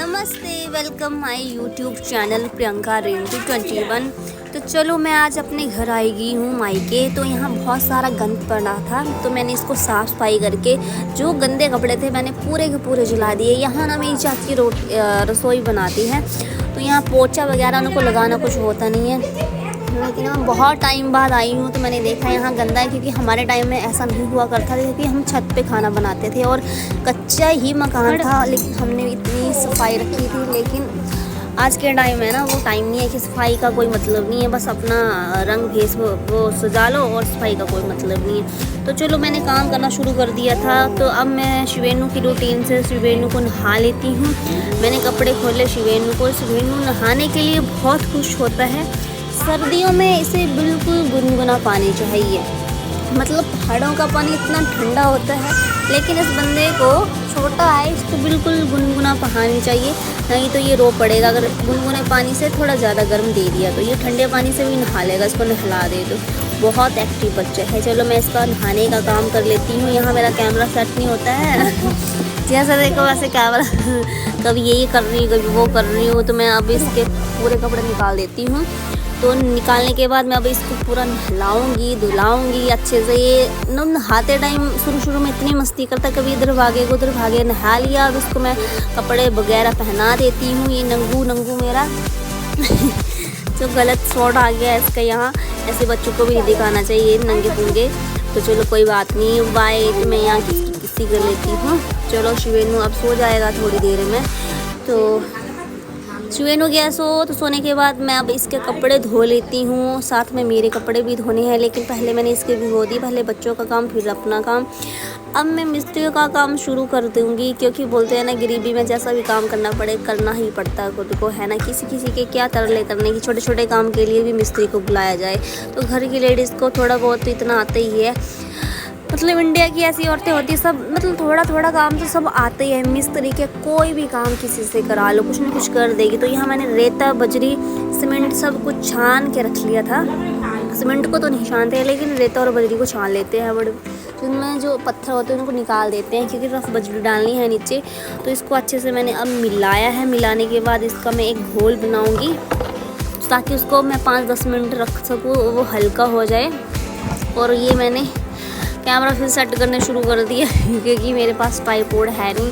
नमस्ते, welcome my YouTube channel Priyanka Rentu 21। तो चलो मैं आज अपने घर आई गई हूँ मायके। तो यहाँ बहुत सारा गंद पड़ा था, तो मैंने इसको साफ़ सफाई करके जो गंदे कपड़े थे मैंने पूरे के पूरे जला दिए। यहाँ ना मेरी चाची रसोई बनाती है, तो यहाँ पोछा वगैरह उनको लगाना कुछ होता नहीं है। लेकिन मैं बहुत टाइम बाद आई हूँ तो मैंने देखा यहाँ गंदा है, क्योंकि हमारे टाइम में ऐसा नहीं हुआ करता था, क्योंकि हम छत पे खाना बनाते थे और कच्चा ही मकान था, लेकिन हमने इतनी सफाई रखी थी। लेकिन आज के टाइम है ना, वो टाइम नहीं है कि सफाई का कोई मतलब नहीं है, बस अपना रंग भेस वो सजा लो और सफाई का कोई मतलब नहीं है। तो चलो मैंने काम करना शुरू कर दिया था। तो अब मैं शिवेनु की रूटीन से शिवेनु को नहा लेती हूँ। मैंने कपड़े खोले शिवेनु को। शिवेनु नहाने के लिए बहुत खुश होता है। सर्दियों में इसे बिल्कुल गुनगुना पानी चाहिए, मतलब पहाड़ों का पानी इतना ठंडा होता है, लेकिन इस बंदे को छोटा है, इसको बिल्कुल गुनगुना पानी चाहिए, नहीं तो ये रो पड़ेगा। अगर गुनगुने पानी से थोड़ा ज़्यादा गर्म दे दिया तो ये ठंडे पानी से भी नहा लेगा। इसको नहला दे तो बहुत एक्टिव बच्चा है। चलो मैं इसका नहाने का काम कर लेती हूँ। यहाँ मेरा कैमरा सेट नहीं होता है जैसा देखो वैसे कैमरा कभी यही कर रही हूँ, कभी वो कर रही हूँ। तो मैं अब इसके पूरे कपड़े निकाल देती हूँ। तो निकालने के बाद मैं अब इसको पूरा नहलाऊंगी, धुलाऊंगी अच्छे से। ये नहाते टाइम शुरू में इतनी मस्ती करता, कभी इधर भागे उधर भागे। नहा लिया, अब इसको मैं कपड़े वगैरह पहना देती हूँ। ये नंगू मेरा जो गलत शॉट आ गया है इसका यहाँ, ऐसे बच्चों को भी नहीं दिखाना चाहिए नंगे पुंगे। तो चलो कोई बात नहीं, बाय। मैं यहाँ किसी कर लेती हूँ। चलो शिवेनु अब सो जाएगा थोड़ी देर में। तो शिवेनु गया तो सोने के बाद मैं अब इसके कपड़े धो लेती हूँ, साथ में मेरे कपड़े भी धोने हैं। लेकिन पहले मैंने इसके भिगो दी, पहले बच्चों का काम फिर अपना काम। अब मैं मिस्त्री का काम शुरू कर दूँगी, क्योंकि बोलते हैं ना गरीबी में जैसा भी काम करना पड़े करना ही पड़ता है खुद को, है ना। किसी के क्या तरले करने की, छोटे छोटे काम के लिए भी मिस्त्री को बुलाया जाए। तो घर की लेडीज़ को थोड़ा बहुत तो इतना आता ही है, मतलब इंडिया की ऐसी औरतें होती सब, मतलब थोड़ा काम तो सब आते ही है। मिस्त्री के कोई भी काम किसी से करा लो, कुछ ना कुछ कर देगी। तो यहाँ मैंने रेता बजरी सीमेंट सब कुछ छान के रख लिया था। सीमेंट को तो नहीं छानते हैं, लेकिन रेता और बजरी को छान लेते हैं। बड़े जिनमें जो पत्थर होते हैं उनको निकाल देते हैं, क्योंकि रफ बजरी डालनी है नीचे। तो इसको अच्छे से मैंने अब मिलाया है। मिलाने के बाद इसका मैं एक घोल बनाऊँगी, ताकि उसको मैं 5-10 मिनट रख सकूँ, वो हल्का हो जाए। और ये मैंने कैमरा फिर सेट करने शुरू कर दिया क्योंकि मेरे पास ट्राइपॉड है नहीं,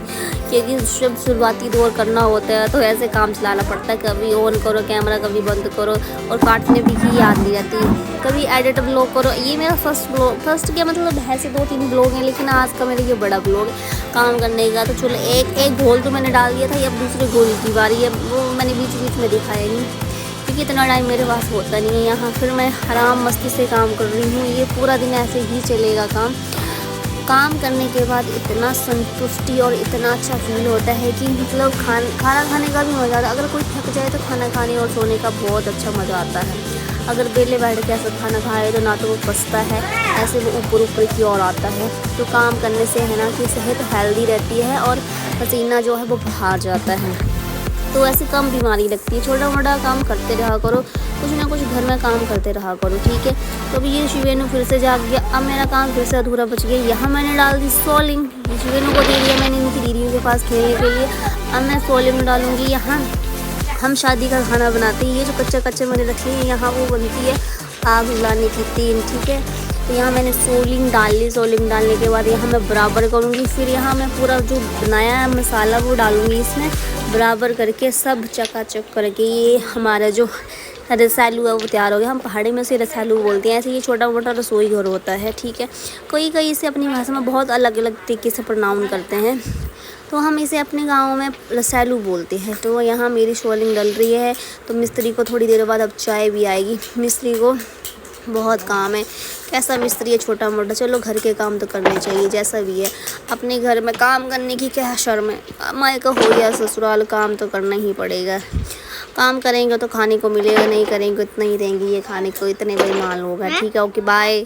क्योंकि जब शुरुआती दौर करना होता है तो ऐसे काम चलाना पड़ता है। कभी ऑन करो कैमरा, कभी बंद करो, और काटने भी याद नहीं रहती। कभी एडिट ब्लॉग करो। ये मेरा फर्स्ट क्या मतलब है से 2-3 ब्लॉग हैं, लेकिन आज का मेरा ये बड़ा ब्लॉग काम करने का। तो चलो एक घोल तो मैंने डाल दिया था, अब दूसरे घोल की बारी है। वो मैंने बीच में दिखाया नहीं, क्योंकि इतना टाइम मेरे पास होता नहीं है यहाँ। फिर मैं आराम मस्ती से काम कर रही हूँ। ये पूरा दिन ऐसे ही चलेगा काम करने के बाद इतना संतुष्टि और इतना अच्छा फील होता है कि मतलब खाना खाने का भी मज़ा आता है। अगर कोई थक जाए तो खाना खाने और सोने का बहुत अच्छा मज़ा आता है। अगर बेले बैठ के ऐसा खाना खाए तो ना तो वो पचता है, ऐसे वो ऊपर की ओर आता है। तो काम करने से है ना कि सेहत हेल्दी रहती है और पसीना जो है वो बाहर जाता है, तो ऐसे कम बीमारी लगती है। छोटा मोटा काम करते रहा करो, कुछ ना कुछ घर में काम करते रहा करो, ठीक है। तो अभी ये शिवेनु फिर से जाग गया। अब मेरा काम फिर से अधूरा बच गया। यहाँ मैंने डाल दी सोलिंग, शिवेनु को दे दिया मैंने इनकी दीदियों के पास खेलने के लिए। अब मैं सोलिंग डालूँगी। यहाँ हम शादी का खाना बनाते हैं, ये जो कच्चे मैंने रखे हैं यहाँ वो बनती है आग उगलाने की तीन, ठीक है। तो यहाँ मैंने सोलिंग डाल ली। सोलिंग डालने के बाद यहाँ मैं बराबर करूँगी। फिर यहाँ मैं पूरा जो बनाया है मसाला वो डालूँगी इसमें, बराबर करके सब चकाचक करके। ये हमारा जो रसैलू है वो तैयार हो गया। हम पहाड़ी में से रसैलू बोलते हैं। ऐसे ये छोटा मोटा रसोई घर होता है, ठीक है। कोई इसे अपनी भाषा में बहुत अलग अलग तरीके से प्रोनाउंस करते हैं, तो हम इसे अपने गाँव में रसैलू बोलते हैं। तो यहाँ मेरी सोलिंग डल रही है। तो मिस्त्री को थोड़ी देर बाद अब चाय भी आएगी। मिस्त्री को बहुत काम है, कैसा मिस्त्री है छोटा मोटा, चलो घर के काम तो करने चाहिए जैसा भी है। अपने घर में काम करने की क्या शर्म है, मायका हो गया ससुराल, काम तो करना ही पड़ेगा। काम करेंगे तो खाने को मिलेगा, नहीं करेंगे इतना ही देंगे ये खाने को, इतने बेईमान लोग हैं, ठीक है। Okay bye.